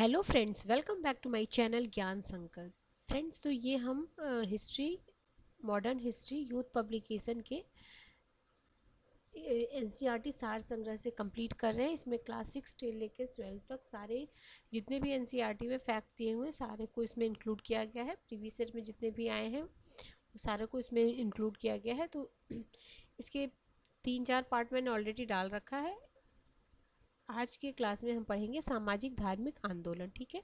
Hello friends, welcome back to my channel Gyan Sankalp. Friends, तो ये हम history, modern history youth publication के NCERT सार संग्रह से कंप्लीट कर रहे हैं। इसमें क्लास 6 से लेकर 12 तक सारे जितने भी एनसीईआरटी में फैक्ट दिए हुए हैं सारे को इसमें इंक्लूड किया गया है। प्रीवियस ईयर में जितने भी आए हैं वो सारे को इसमें इंक्लूड किया गया है। तो इसके 3-4 पार्ट मैंने ऑलरेडी डाल रखा है। आज की क्लास में हम पढ़ेंगे सामाजिक धार्मिक आंदोलन। ठीक है,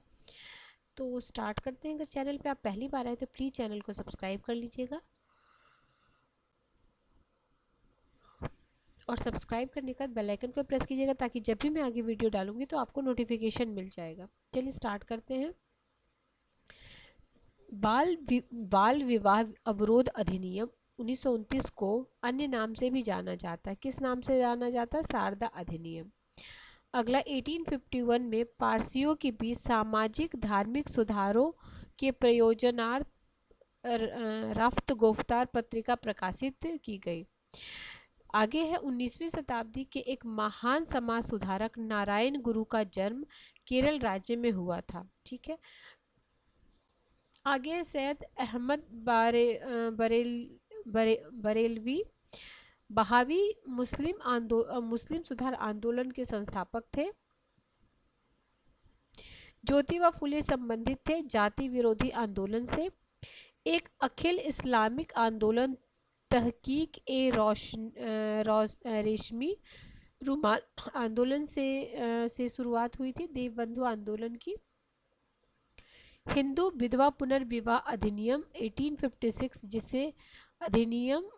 तो स्टार्ट करते हैं। अगर चैनल पे आप पहली बार आए तो प्लीज़ चैनल को सब्सक्राइब कर लीजिएगा और सब्सक्राइब करने के बाद बेल आइकन को प्रेस कीजिएगा ताकि जब भी मैं आगे वीडियो डालूंगी तो आपको नोटिफिकेशन मिल जाएगा। चलिए स्टार्ट करते हैं। बाल विवाह अवरोध अधिनियम 1929 को अन्य नाम से भी जाना जाता है। किस नाम से जाना जाता है? शारदा अधिनियम। अगला 1851 में पारसियों के बीच सामाजिक धार्मिक सुधारों के प्रयोजनार्थ रफ्त गोफ्तार पत्रिका प्रकाशित की गई। आगे है 19वीं शताब्दी के एक महान समाज सुधारक नारायण गुरु का जन्म केरल राज्य में हुआ था। ठीक है, आगे सैयद अहमद बरेलवी बहावी मुस्लिम सुधार आंदोलन के संस्थापक थे। ज्योतिबा फुले संबंधित थे जाति विरोधी आंदोलन से। एक अखिल इस्लामिक आंदोलन तहकीक रेशमी रुमाल आंदोलन से शुरुआत हुई थी, देवबंधु आंदोलन की। हिंदू विधवा पुनर्विवाह अधिनियम 1856, जिसे अधिनियम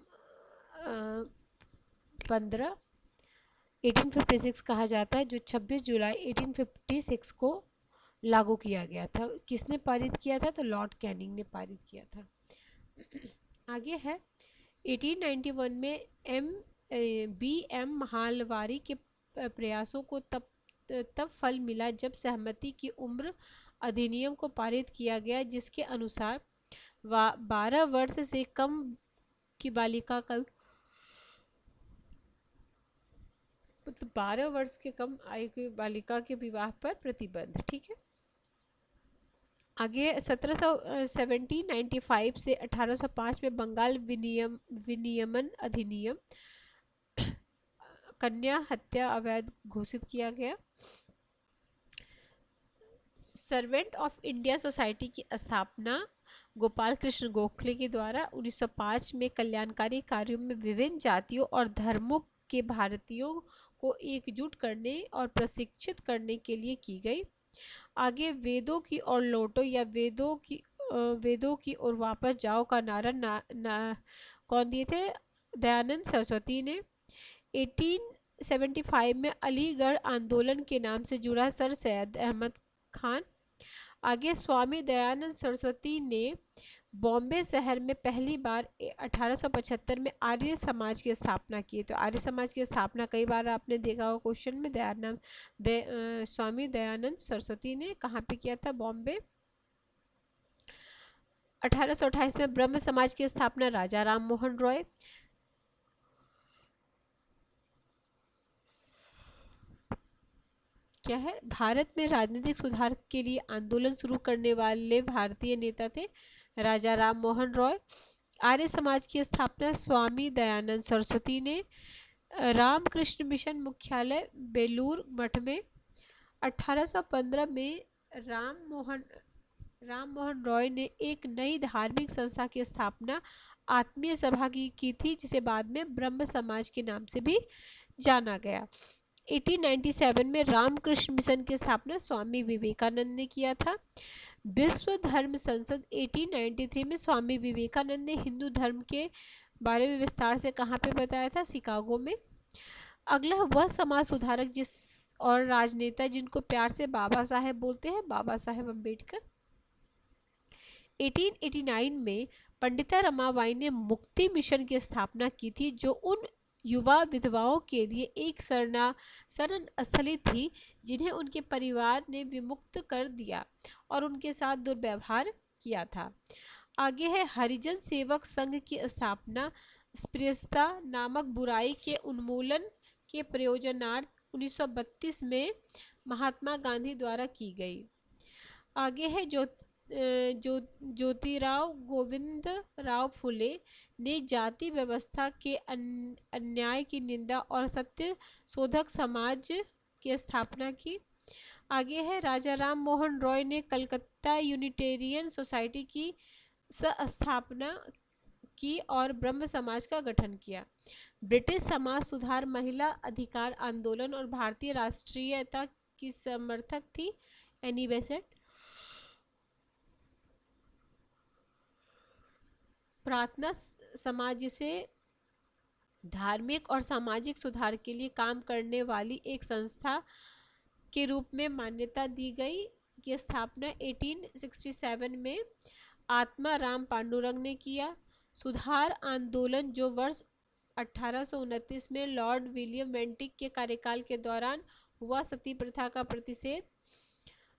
1856 कहा जाता है, जो 26 जुलाई 1856 को लागू किया गया था। किसने पारित किया था? तो लॉर्ड कैनिंग ने पारित किया था। आगे है 1891 में BM महालवारी के प्रयासों को तब फल मिला जब सहमति की उम्र अधिनियम को पारित किया गया, जिसके अनुसार 12 वर्ष से कम की बालिका का 12 वर्ष के कम आयु की बालिका के विवाह पर प्रतिबंध। ठीक है, आगे 1795 से 1805 में बंगाल विनियमन अधिनियम कन्या हत्या अवैध घोषित किया गया। सर्वेंट ऑफ इंडिया सोसाइटी की स्थापना गोपाल कृष्ण गोखले के द्वारा 1905 में कल्याणकारी कार्यों में विभिन्न जातियों और धर्मों के भारतीयों को एकजुट करने और प्रशिक्षित करने के लिए की गई। आगे वेदों की ओर लौटो या वेदों की ओर वापस जाओ का नारा कौन दिए थे? दयानंद सरस्वती ने। 1875 में अलीगढ़ आंदोलन के नाम से जुड़ा सर सैयद अहमद खान। आगे स्वामी दयानंद सरस्वती ने बॉम्बे शहर में पहली बार 1875 में आर्य समाज की स्थापना की। तो आर्य समाज की स्थापना कई बार आपने देखा हो क्वेश्चन में। स्वामी दयानंद सरस्वती ने कहाँ पे किया था? बॉम्बे। 1828 में ब्रह्म समाज की स्थापना राजा राम मोहन रॉय। क्या है? भारत में राजनीतिक सुधार के लिए आंदोलन शुरू करने वाले भारतीय नेता थे राजा राम मोहन रॉय। आर्य समाज की स्थापना स्वामी दयानंद सरस्वती ने। रामकृष्ण मिशन मुख्यालय बेलूर मठ में। 1815 में राम मोहन रॉय ने एक नई धार्मिक संस्था की स्थापना आत्मीय सभा की थी, जिसे बाद में ब्रह्म समाज के नाम से भी जाना गया। 1897 में रामकृष्ण मिशन की स्थापना स्वामी विवेकानंद ने किया था। विश्व धर्म संसद 1893 में स्वामी विवेकानंद ने हिंदू धर्म के बारे में विस्तार से कहाँ पे बताया था? शिकागो में। अगला वह समाज सुधारक और राजनेता जिनको प्यार से बाबा साहेब बोलते हैं, बाबा साहेब अम्बेडकर। 1889 में पंडिता रमाबाई ने मुक्ति मिशन की स्थापना की थी, जो उन युवा विधवाओं के लिए एक शरण स्थली थी जिन्हें उनके परिवार ने विमुक्त कर दिया और उनके साथ दुर्व्यवहार किया था। आगे है हरिजन सेवक संघ की स्थापना स्पृश्यता नामक बुराई के उन्मूलन के प्रयोजनार्थ 1932 में महात्मा गांधी द्वारा की गई। आगे है ज्योतिराव गोविंद राव फुले ने जाति व्यवस्था के अन्याय की निंदा और सत्य शोधक समाज की स्थापना की। आगे है राजा राम मोहन रॉय ने कलकत्ता यूनिटेरियन सोसाइटी की स्थापना की और ब्रह्म समाज का गठन किया। ब्रिटिश समाज सुधार, महिला अधिकार आंदोलन और भारतीय राष्ट्रीयता की समर्थक थी एनी बेसेंट। प्रार्थना समाज, जिसे धार्मिक और सामाजिक सुधार के लिए काम करने वाली एक संस्था के रूप में मान्यता दी गई, की स्थापना 1867 में आत्मा राम पांडुरंग ने किया। सुधार आंदोलन, जो वर्ष 1829 में लॉर्ड विलियम बेंटिक के कार्यकाल के दौरान हुआ, सती प्रथा का प्रतिषेध।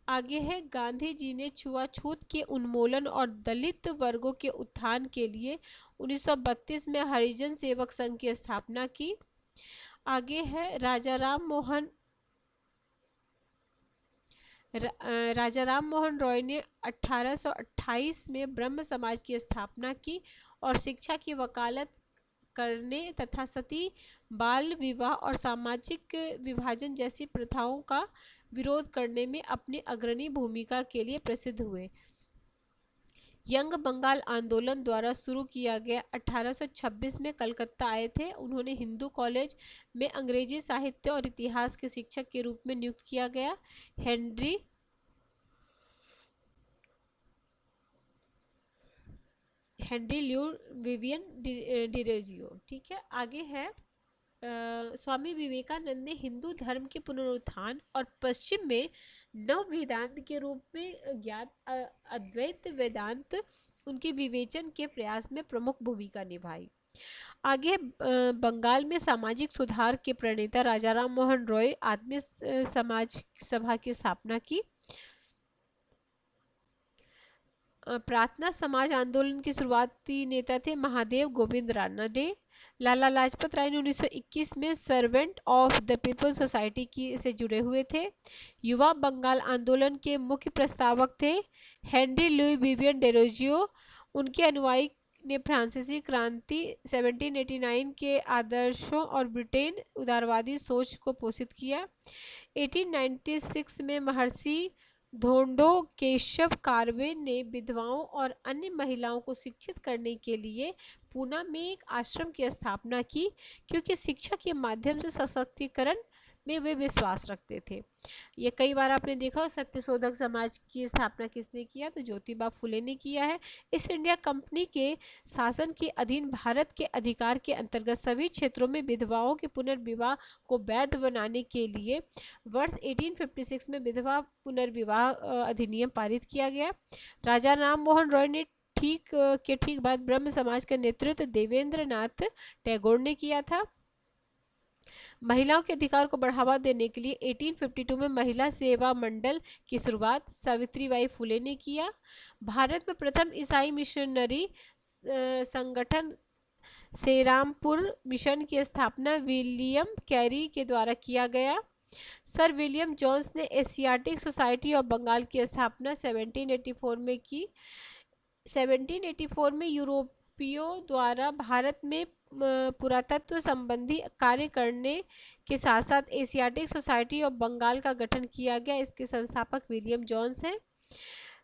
आगे है गांधी जी ने छुआछूत के उन्मूलन और दलित वर्गों के उत्थान के लिए 1932 में हरिजन सेवक संघ की स्थापना की। आगे है राजा राम मोहन रॉय ने 1828 में ब्रह्म समाज की स्थापना की और शिक्षा की वकालत करने तथा सती, बाल विवाह और सामाजिक विभाजन जैसी प्रथाओं का विरोध करने में अपनी अग्रणी भूमिका के लिए प्रसिद्ध हुए। यंग बंगाल आंदोलन द्वारा शुरू किया गया 1826 में कलकत्ता आए थे। उन्होंने हिंदू कॉलेज में अंग्रेजी साहित्य और इतिहास के शिक्षक के रूप में नियुक्त किया गया। हेनरी ल्यू विवियन डिरोजियो। ठीक है, आगे है स्वामी विवेकानंद ने हिंदू धर्म के पुनरुत्थान और पश्चिम में नव वेदांत के रूप में ज्ञात अद्वैत वेदांत उनके विवेचन के प्रयास में प्रमुख भूमिका निभाई। आगे बंगाल में सामाजिक सुधार के प्रणेता राजा राम मोहन रॉय आत्मीय समाज सभा की स्थापना की। प्रार्थना समाज आंदोलन के शुरुआती नेता थे महादेव गोविंद रानडे। लाला लाजपत राय ने 1921 में servant of the people society की से जुड़े हुए थे। युवा बंगाल आंदोलन के मुख्य प्रस्तावक थे हेनरी लुई विवियन डेरोजियो। उनके अनुयायी ने फ्रांसीसी क्रांति 1789 के आदर्शों और ब्रिटेन उदारवादी सोच को पोषित किया। 1896 में महर्षि धोंडो केशव कार्वे ने विधवाओं और अन्य महिलाओं को शिक्षित करने के लिए पूना में एक आश्रम की स्थापना की, क्योंकि शिक्षा के माध्यम से सशक्तिकरण में वे विश्वास रखते थे। ये कई बार आपने देखा, सत्यशोधक समाज की स्थापना किसने किया, तो ज्योतिबा फुले ने किया है। ईस्ट इंडिया कंपनी के शासन के अधीन भारत के अधिकार के अंतर्गत सभी क्षेत्रों में विधवाओं के पुनर्विवाह को वैध बनाने के लिए वर्ष 1856 में विधवा पुनर्विवाह अधिनियम पारित किया गया। राजा राम मोहन रॉय ने ठीक बाद ब्रह्म समाज का नेतृत्व देवेंद्र नाथ टैगोर ने किया था। महिलाओं के अधिकार को बढ़ावा देने के लिए 1852 में महिला सेवा मंडल की शुरुआत सावित्रीबाई फुले ने किया। भारत में प्रथम ईसाई मिशनरी संगठन सेरामपुर मिशन की स्थापना विलियम कैरी के द्वारा किया गया। सर विलियम जोन्स ने एशियाटिक सोसाइटी ऑफ बंगाल की स्थापना 1784 में की। 1784 में यूरोपियों द्वारा भारत में पुरातत्व संबंधी कार्य करने के साथ साथ एशियाटिक सोसाइटी ऑफ बंगाल का गठन किया गया। इसके संस्थापक विलियम जोन्स हैं।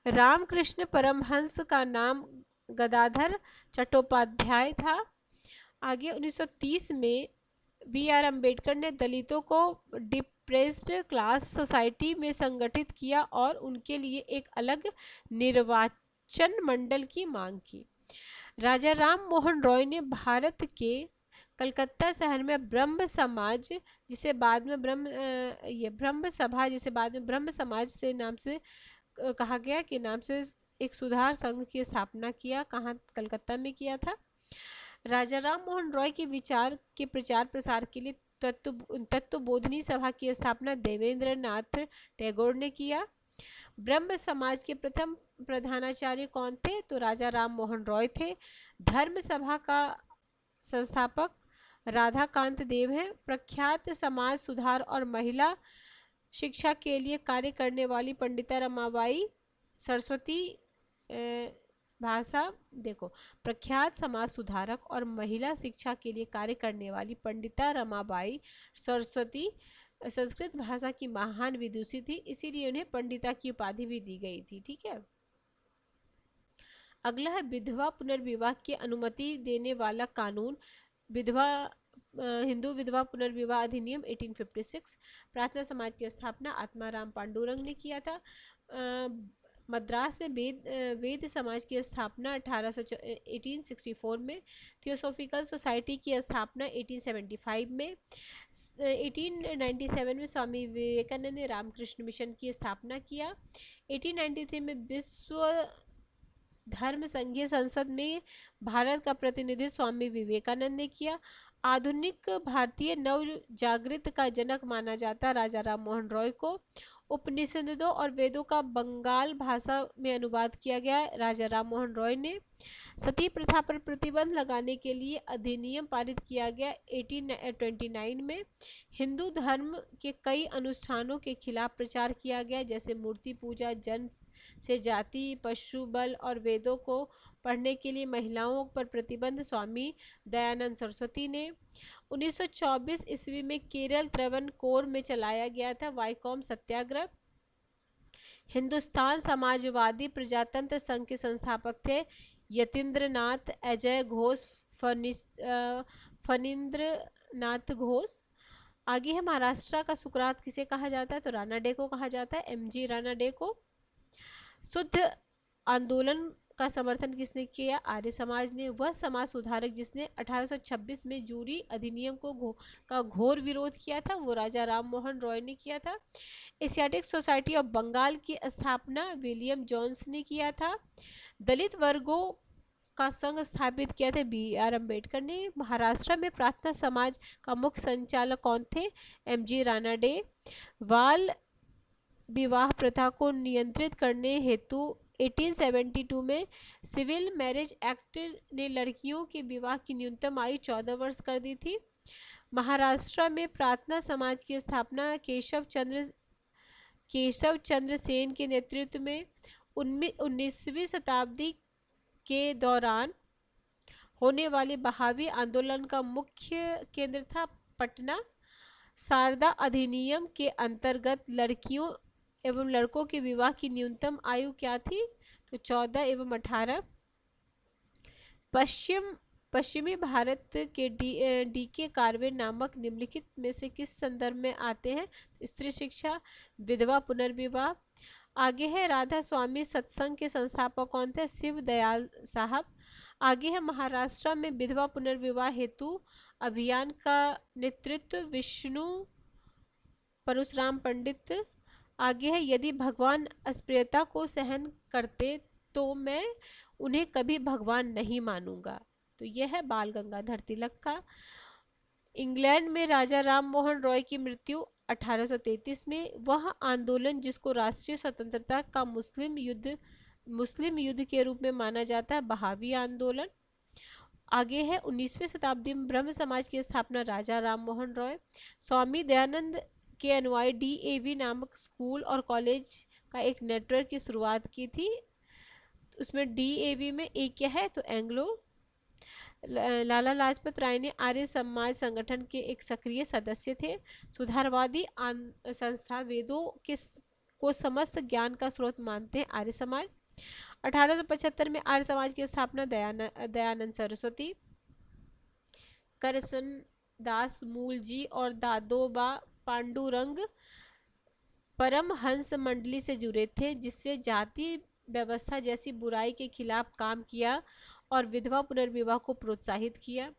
रामकृष्ण परमहंस का नाम गदाधर चट्टोपाध्याय था। आगे 1930 में B.R. अम्बेडकर ने दलितों को डिप्रेस्ड क्लास सोसाइटी में संगठित किया और उनके लिए एक अलग निर्वाचन मंडल की मांग की। राजा राम मोहन रॉय ने भारत के कलकत्ता शहर में ब्रह्म समाज, जिसे बाद में ब्रह्म सभा, जिसे बाद में ब्रह्म समाज से नाम से कहा गया, के नाम से एक सुधार संघ की स्थापना किया। कहाँ? कलकत्ता में किया था। राजा राम मोहन रॉय के विचार के प्रचार प्रसार के लिए तत्वबोधिनी सभा की स्थापना देवेंद्र नाथ टैगोर ने किया। ब्रह्म समाज के प्रथम प्रधानाचार्य कौन थे? तो राजा राम मोहन रॉय थे। धर्म सभा का संस्थापक राधाकांत देव हैं। प्रख्यात समाज सुधार और महिला शिक्षा के लिए कार्य करने वाली पंडिता रमाबाई सरस्वती भाषा, देखो, प्रख्यात समाज सुधारक और महिला शिक्षा के लिए कार्य करने वाली पंडिता रमाबाई सरस्वती संस्कृत भाषा की महान विदुषी थी, इसीलिए उन्हें पंडिता की उपाधि भी दी गई थी। ठीक है। अगला है विधवा पुनर्विवाह की अनुमति देने वाला कानून, विधवा हिंदू विधवा पुनर्विवाह अधिनियम 1856। प्रार्थना समाज की स्थापना आत्माराम पांडुरंग ने किया था। मद्रास में वेद समाज की स्थापना 1864 में। थियोसॉफिकल सोसाइटी की स्थापना 1875 में। 1897 में स्वामी विवेकानंद ने रामकृष्ण मिशन की स्थापना किया। 1893 में विश्व धर्म संघीय संसद में भारत का प्रतिनिधित्व स्वामी विवेकानंद ने किया। आधुनिक भारतीय नव जागृत का जनक माना जाता राजा राम मोहन रॉय को। उपनिषदों और वेदों का बंगाल भाषा में अनुवाद किया गया राजा राम मोहन रॉय ने। सती प्रथा पर प्रतिबंध लगाने के लिए अधिनियम पारित किया गया 1829 में। हिंदू धर्म के कई अनुष्ठानों के खिलाफ प्रचार किया गया, जैसे मूर्ति पूजा, जन्म से जाति, पशु बल और वेदों को पढ़ने के लिए महिलाओं पर प्रतिबंध स्वामी दयानंद सरस्वती ने। 1924 ईस्वी में केरल त्रावणकोर में चलाया गया था वाईकोम सत्याग्रह। हिंदुस्तान समाजवादी प्रजातंत्र संघ के संस्थापक थे यतीन्द्रनाथ अजय घोष, फणींद्रनाथ घोष। आगे है महाराष्ट्र का सुकरात किसे कहा जाता है, तो राणा डे को कहा जाता है, एमजी राणा डे को। शुद्ध आंदोलन का समर्थन किसने किया, आर्य समाज ने। वह समाज सुधारक जिसने 1826 में जूरी अधिनियम का घोर विरोध किया था, वो राजा राम मोहन रॉय ने किया था। एशियाटिक सोसाइटी ऑफ बंगाल की स्थापना विलियम जोन्स ने किया था। दलित वर्गों का संघ स्थापित किया था BR अम्बेडकर ने। महाराष्ट्र में प्रार्थना समाज का मुख्य संचालक कौन थे, MG राणा डे। बाल विवाह प्रथा को नियंत्रित करने हेतु 1872 में सिविल मैरिज एक्ट ने लड़कियों के विवाह की न्यूनतम आयु 14 वर्ष कर दी थी। महाराष्ट्र में प्रार्थना समाज की स्थापना केशव चंद्र सेन के नेतृत्व में 19वीं शताब्दी के दौरान होने वाले बहावी आंदोलन का मुख्य केंद्र था पटना। शारदा अधिनियम के अंतर्गत लड़कियों एवं लड़कों के विवाह की न्यूनतम आयु क्या थी, तो 14 एवं 18। पश्चिमी भारत के DK कार्वे नामक निम्नलिखित में से किस संदर्भ में आते हैं, स्त्री शिक्षा, विधवा पुनर्विवाह। आगे है राधा स्वामी सत्संग के संस्थापक कौन थे, शिव दयाल साहब। आगे है महाराष्ट्र में विधवा पुनर्विवाह हेतु अभियान का नेतृत्व विष्णु परशुराम पंडित। आगे है यदि भगवान अस्पृश्यता को सहन करते तो मैं उन्हें कभी भगवान नहीं मानूंगा, तो यह है बाल गंगाधर तिलक का। इंग्लैंड में राजा राम मोहन रॉय की मृत्यु 1833 में। वह आंदोलन जिसको राष्ट्रीय स्वतंत्रता का मुस्लिम युद्ध के रूप में माना जाता है, बहावी आंदोलन। आगे है 19वीं शताब्दी में ब्रह्म समाज की स्थापना राजा राम मोहन रॉय। स्वामी दयानंद के अनुयायी DAV नामक स्कूल और कॉलेज का एक नेटवर्क की शुरुआत की थी। उसमें DAV में एक क्या है, तो एंग्लो। लाला लाजपत राय ने आर्य समाज संगठन के एक सक्रिय सदस्य थे। सुधारवादी संस्था वेदों को समस्त ज्ञान का स्रोत मानते हैं आर्य समाज। 1875 में आर्य समाज की स्थापना दयानंद सरस्वती, करसन दास मूलजी और दादोबा पांडुरंग परमहंस मंडली से जुड़े थे, जिससे जाति व्यवस्था जैसी बुराई के खिलाफ काम किया और विधवा पुनर्विवाह को प्रोत्साहित किया।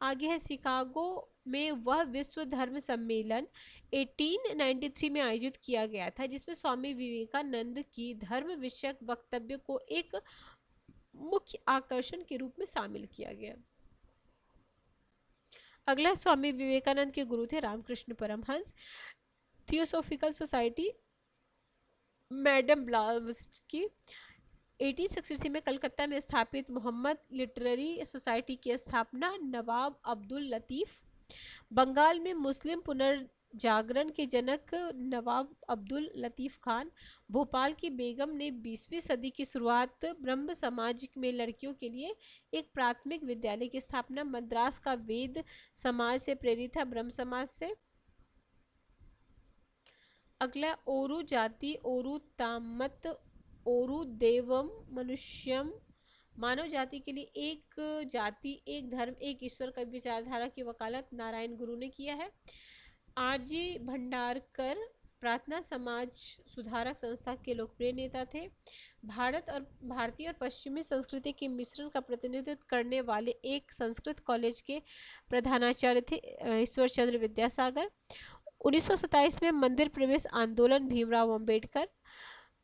आगे है शिकागो में वह विश्व धर्म सम्मेलन 1893 में आयोजित किया गया था, जिसमें स्वामी विवेकानंद की धर्म विषयक वक्तव्य को एक मुख्य आकर्षण के रूप में शामिल किया गया। अगला स्वामी विवेकानंद के गुरु थे Ramakrishna Paramahamsa. Theosophical society madam Blavatsky. 1863 में कलकत्ता में स्थापित मोहम्मद लिटरेरी सोसाइटी की स्थापना नवाब अब्दुल लतीफ। बंगाल में मुस्लिम जागरण के जनक नवाब अब्दुल लतीफ खान, भोपाल की बेगम ने 20वीं सदी की शुरुआत ब्रह्म समाज में लड़कियों के लिए एक प्राथमिक विद्यालय की स्थापना। मद्रास का वेद समाज से प्रेरित था, ब्रह्म समाज से। अगला ओरु जाति, ओरु तामत, ओरु देवम मनुष्यम। मानव जाति के लिए एक जाति, एक धर्म, एक ईश्वर का विचारधारा की वकालत नारायण गुरु ने किया है। आरजी भंडारकर प्रार्थना समाज सुधारक संस्था के लोकप्रिय नेता थे। भारत और भारतीय और पश्चिमी संस्कृति के मिश्रण का प्रतिनिधित्व करने वाले एक संस्कृत कॉलेज के प्रधानाचार्य थे ईश्वर चंद्र विद्यासागर। 1927 में मंदिर प्रवेश आंदोलन, भीमराव अंबेडकर।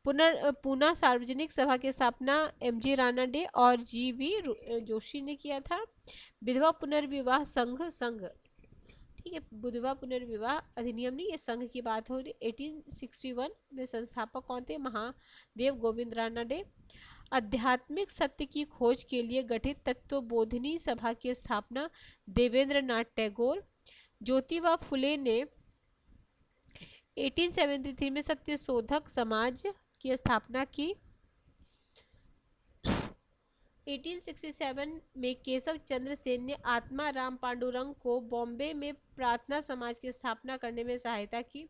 पूना सार्वजनिक सभा की स्थापना एमजी राणा डे और जीवी जोशी ने किया था। विधवा पुनर्विवाह संघ, ठीक है, विधवा पुनर्विवाह अधिनियम नहीं, ये संघ की बात हो रही। 1861 में संस्थापक कौन थे? महादेव गोविंद राणा डे। आध्यात्मिक सत्य की खोज के लिए गठित तत्वबोधिनी सभा की स्थापना देवेंद्र नाथ टैगोर। ज्योतिबा फुले ने 1873 में सत्यशोधक समाज की स्थापना की। 1867 में केशव चंद्र सेन ने आत्मा राम पांडुरंग को बॉम्बे में प्रार्थना समाज की स्थापना करने में सहायता की।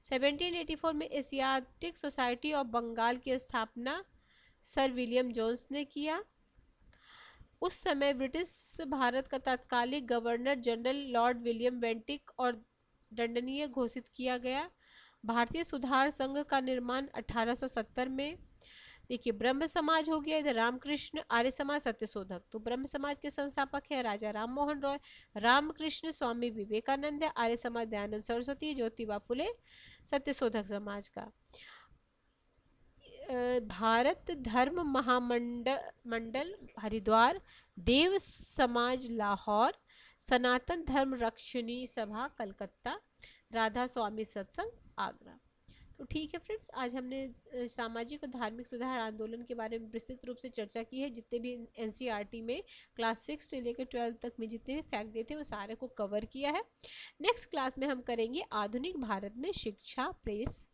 1784 में एशियाटिक सोसाइटी ऑफ बंगाल की स्थापना सर विलियम जोन्स ने किया। उस समय ब्रिटिश भारत का तत्कालिक governor general Lord William Bentinck और दंडनीय घोषित किया गया। भारतीय सुधार संघ का निर्माण 1870 में। देखिए, ब्रह्म समाज हो गया, इधर रामकृष्ण, आर्य समाज, सत्यशोधक। तो ब्रह्म समाज के संस्थापक है राजा राम मोहन रॉय, रामकृष्ण स्वामी विवेकानंद है, आर्य समाज दयानंद सरस्वती, ज्योतिबा फुले सत्यशोधक समाज का। भारत धर्म महामंडल हरिद्वार, देव समाज लाहौर, सनातन धर्म रक्षणी सभा कलकत्ता, राधा स्वामी सत्संग आगरा। तो ठीक है फ्रेंड्स, आज हमने सामाजिक और धार्मिक सुधार आंदोलन के बारे में विस्तृत रूप से चर्चा की है। जितने भी एनसीईआरटी में क्लास 6 से लेकर 12 तक में जितने भी फैक्ट दिए थे वो सारे को कवर किया है। नेक्स्ट क्लास में हम करेंगे आधुनिक भारत में शिक्षा प्रेस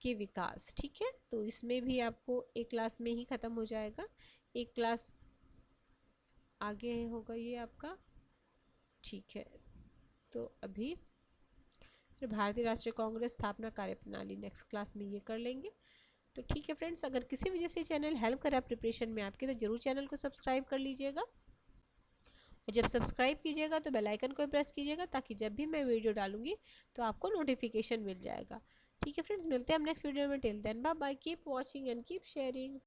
के विकास। ठीक है, तो इसमें भी आपको एक क्लास में ही खत्म हो जाएगा, एक क्लास आगे होगा ये आपका। ठीक है, तो अभी फिर भारतीय राष्ट्रीय कांग्रेस स्थापना कार्यप्रणाली नेक्स्ट क्लास में ये कर लेंगे। तो ठीक है फ्रेंड्स, अगर किसी वजह से चैनल हेल्प करा प्रिपरेशन में आपके, तो जरूर चैनल को सब्सक्राइब कर लीजिएगा। और जब सब्सक्राइब कीजिएगा तो बेल आइकन को प्रेस कीजिएगा, ताकि जब भी मैं वीडियो डालूंगी तो आपको नोटिफिकेशन मिल जाएगा। ठीक है फ्रेंड्स, मिलते हैं हम नेक्स्ट वीडियो में। Till then bye bye, keep watching and keep sharing.